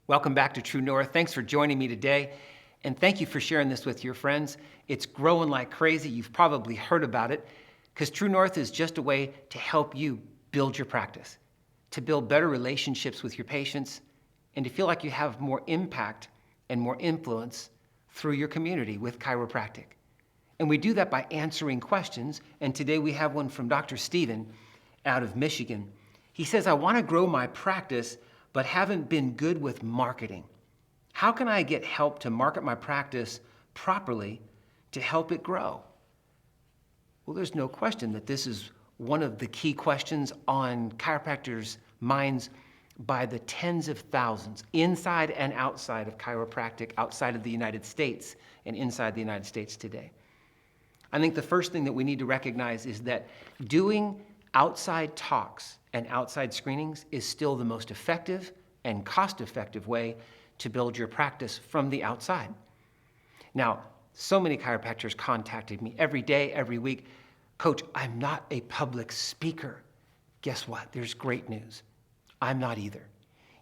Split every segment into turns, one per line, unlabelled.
Welcome back to True North. Thanks for joining me today. And thank you for sharing this with your friends. It's growing like crazy. You've probably heard about it because True North is just a way to help you build your practice, to build better relationships with your patients, and to feel like you have more impact and more influence through your community with chiropractic. And we do that by answering questions. And today we have one from Dr. Steven out of Michigan. He says, I want to grow my practice, but haven't been good with marketing. How can I get help to market my practice properly to help it grow? Well, there's no question that this is one of the key questions on chiropractors' minds by the tens of thousands, inside and outside of chiropractic, outside of the United States and inside the United States today. I think the first thing that we need to recognize is that doing outside talks and outside screenings is still the most effective and cost-effective way to build your practice from the outside. Now, so many chiropractors contacted me every day, every week. Coach, I'm not a public speaker. Guess what? There's great news. I'm not either.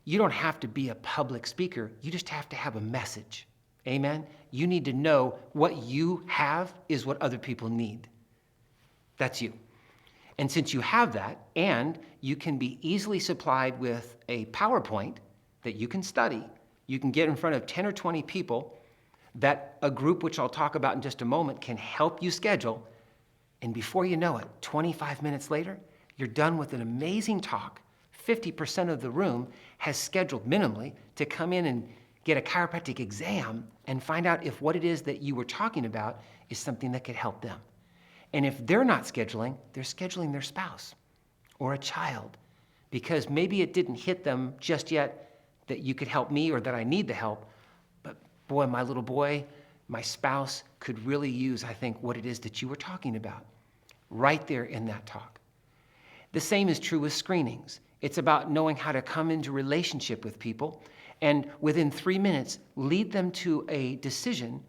You don't have to be a public speaker. You just have to have a message. Amen? You need to know what you have is what other people need. That's you. And since you have that, and you can be easily supplied with a PowerPoint that you can study, you can get in front of 10 or 20 people that a group, which I'll talk about in just a moment, can help you schedule. And before you know it, 25 minutes later, you're done with an amazing talk. 50% of the room has scheduled minimally to come in and get a chiropractic exam and find out if what it is that you were talking about is something that could help them. And if they're not scheduling, they're scheduling their spouse or a child because maybe it didn't hit them just yet that you could help me or that I need the help. But boy, my little boy, my spouse could really use, I think, what it is that you were talking about right there in that talk. The same is true with screenings. It's about knowing how to come into relationship with people and within 3 minutes, lead them to a decision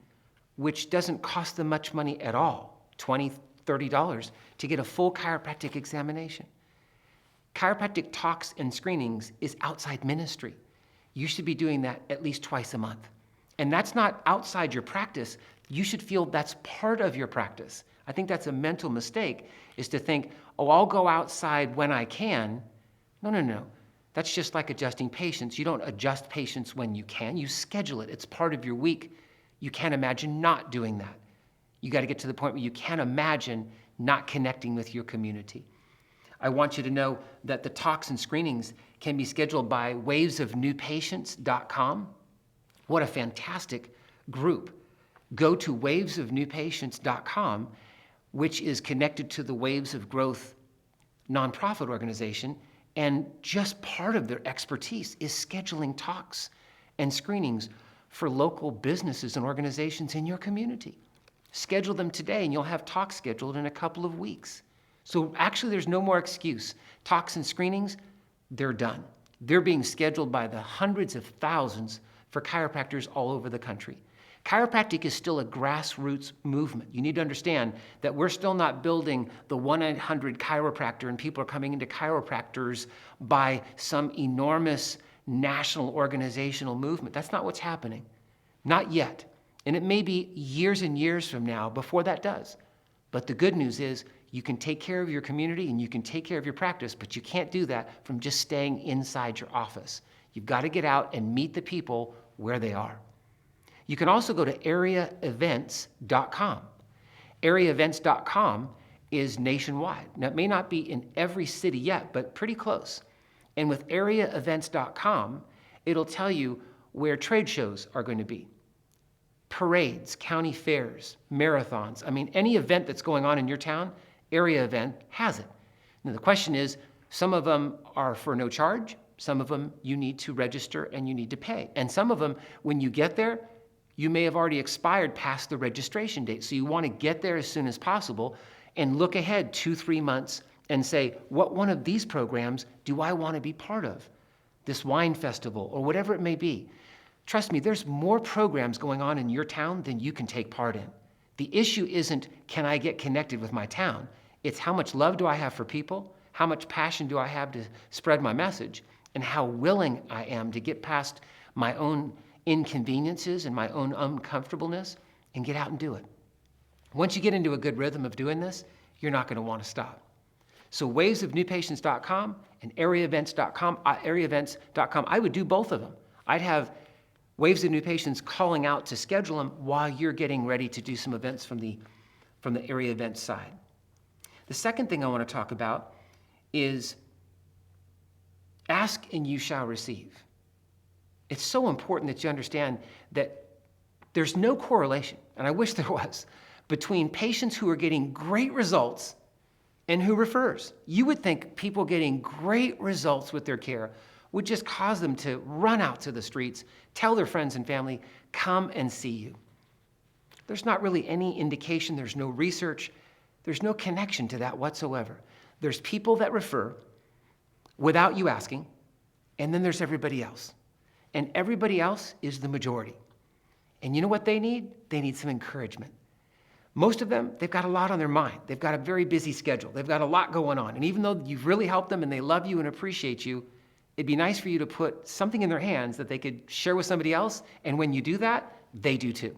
which doesn't cost them much money at all, $20, $30, to get a full chiropractic examination. Chiropractic talks and screenings is outside ministry. You should be doing that at least twice a month. And that's not outside your practice. You should feel that's part of your practice. I think that's a mental mistake, is to think, oh, I'll go outside when I can. No. That's just like adjusting patients. You don't adjust patients when you can. You schedule it. It's part of your week. You can't imagine not doing that. You got to get to the point where you can't imagine not connecting with your community. I want you to know that the talks and screenings can be scheduled by wavesofnewpatients.com. What a fantastic group. Go to wavesofnewpatients.com, which is connected to the Waves of Growth nonprofit organization, and just part of their expertise is scheduling talks and screenings for local businesses and organizations in your community. Schedule them today and you'll have talks scheduled in a couple of weeks. So actually there's no more excuse. Talks and screenings, they're done. They're being scheduled by the hundreds of thousands for chiropractors all over the country. Chiropractic is still a grassroots movement. You need to understand that we're still not building the 1-800 chiropractor and people are coming into chiropractors by some enormous national organizational movement. That's not what's happening. Not yet. And it may be years and years from now before that does. But the good news is you can take care of your community and you can take care of your practice, but you can't do that from just staying inside your office. You've got to get out and meet the people where they are. You can also go to areaevents.com. Areaevents.com is nationwide. Now, it may not be in every city yet, but pretty close. And with areaevents.com, it'll tell you where trade shows are going to be. Parades, county fairs, marathons. I mean, any event that's going on in your town, Area Event has it. Now, the question is, some of them are for no charge. Some of them you need to register and you need to pay. And some of them, when you get there, you may have already expired past the registration date. So you want to get there as soon as possible and look ahead 2-3 months and say, what one of these programs do I want to be part of? This wine festival or whatever it may be. Trust me, there's more programs going on in your town than you can take part in. The issue isn't, can I get connected with my town? It's how much love do I have for people? How much passion do I have to spread my message? and how willing I am to get past my own inconveniences and my own uncomfortableness and get out and do it. Once you get into a good rhythm of doing this, you're not going to want to stop. So wavesofnewpatients.com and areaevents.com, I would do both of them. I'd have Waves of New Patients calling out to schedule them while you're getting ready to do some events from the area events side. The second thing I want to talk about is ask and you shall receive. It's so important that you understand that there's no correlation, and I wish there was, between patients who are getting great results and who refers. You would think people getting great results with their care would just cause them to run out to the streets, tell their friends and family, come and see you. There's not really any indication, there's no research, there's no connection to that whatsoever. There's people that refer without you asking, and then there's everybody else. And everybody else is the majority. And you know what they need? They need some encouragement. Most of them, they've got a lot on their mind. They've got a very busy schedule. They've got a lot going on. And even though you've really helped them and they love you and appreciate you, it'd be nice for you to put something in their hands that they could share with somebody else. And when you do that, they do too.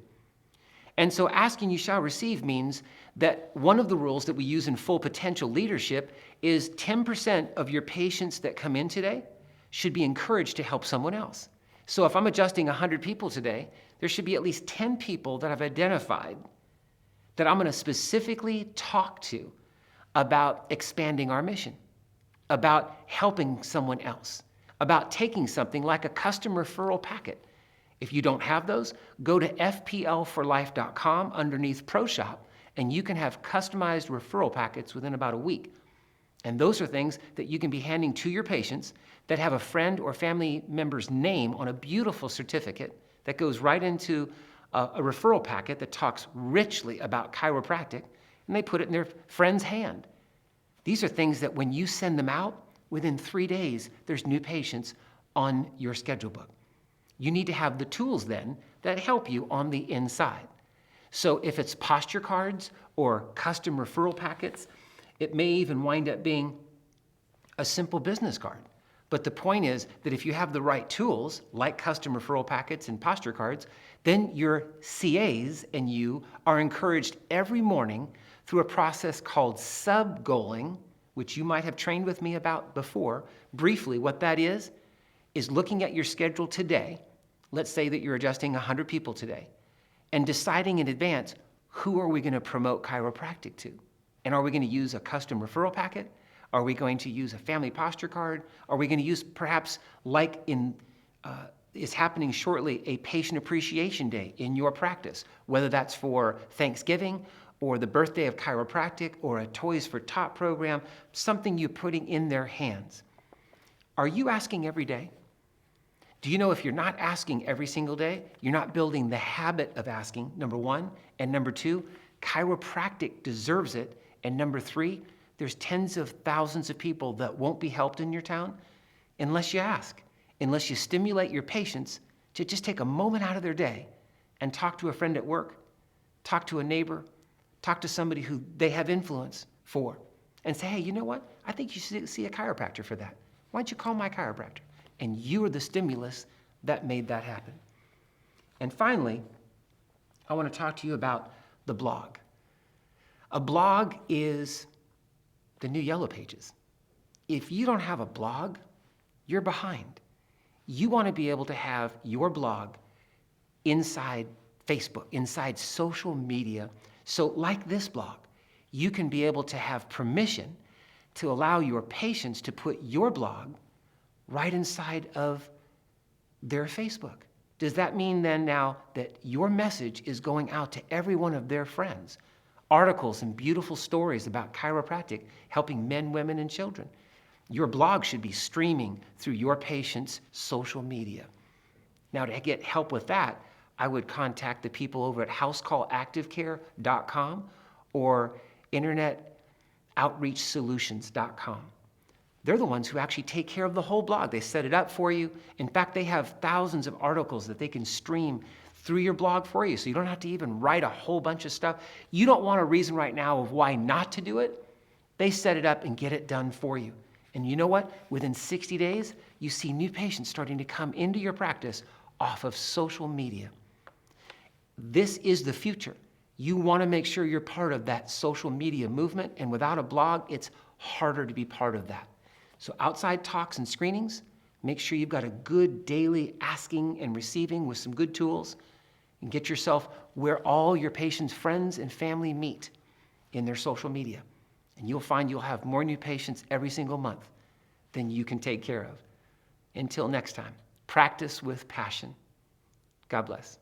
And so asking you shall receive means that one of the rules that we use in full potential leadership is 10% of your patients that come in today should be encouraged to help someone else. So if I'm adjusting 100 people today, there should be at least 10 people that I've identified that I'm going to specifically talk to about expanding our mission, about helping someone else, about taking something like a custom referral packet. If you don't have those, go to fplforlife.com underneath ProShop, and you can have customized referral packets within about a week. And those are things that you can be handing to your patients that have a friend or family member's name on a beautiful certificate that goes right into a referral packet that talks richly about chiropractic, and they put it in their friend's hand. These are things that when you send them out, within 3 days, there's new patients on your schedule book. You need to have the tools then that help you on the inside. So if it's posture cards or custom referral packets, it may even wind up being a simple business card. But the point is that if you have the right tools, like custom referral packets and posture cards, then your CAs and you are encouraged every morning through a process called sub-goaling, which you might have trained with me about before. Briefly, what that is looking at your schedule today. Let's say that you're adjusting 100 people today, and deciding in advance, who are we going to promote chiropractic to? And are we going to use a custom referral packet? Are we going to use a family posture card? Are we going to use perhaps, like is happening shortly, a patient appreciation day in your practice, whether that's for Thanksgiving or the birthday of chiropractic or a Toys for Tot program, something you're putting in their hands. Are you asking every day? Do you know if you're not asking every single day, you're not building the habit of asking, number one, and number two, chiropractic deserves it, and number three, there's tens of thousands of people that won't be helped in your town unless you ask, unless you stimulate your patients to just take a moment out of their day and talk to a friend at work, talk to a neighbor, talk to somebody who they have influence for, and say, hey, you know what? I think you should see a chiropractor for that. Why don't you call my chiropractor? And you are the stimulus that made that happen. And finally, I want to talk to you about the blog. A blog is the new Yellow Pages. If you don't have a blog, you're behind. You want to be able to have your blog inside Facebook, inside social media. So like this blog, you can be able to have permission to allow your patients to put your blog right inside of their Facebook. Does that mean then now that your message is going out to every one of their friends? Articles and beautiful stories about chiropractic helping men, women, and children. Your blog should be streaming through your patient's social media. Now, to get help with that, I would contact the people over at housecallactivecare.com or internetoutreachsolutions.com. They're the ones who actually take care of the whole blog. They set it up for you. In fact, they have thousands of articles that they can stream through your blog for you, so you don't have to even write a whole bunch of stuff. You don't want a reason right now of why not to do it. They set it up and get it done for you. And you know what? Within 60 days, you see new patients starting to come into your practice off of social media. This is the future. You want to make sure you're part of that social media movement, and without a blog, it's harder to be part of that. So outside talks and screenings, make sure you've got a good daily asking and receiving with some good tools, and get yourself where all your patients' friends and family meet in their social media. And you'll find you'll have more new patients every single month than you can take care of. Until next time, practice with passion. God bless.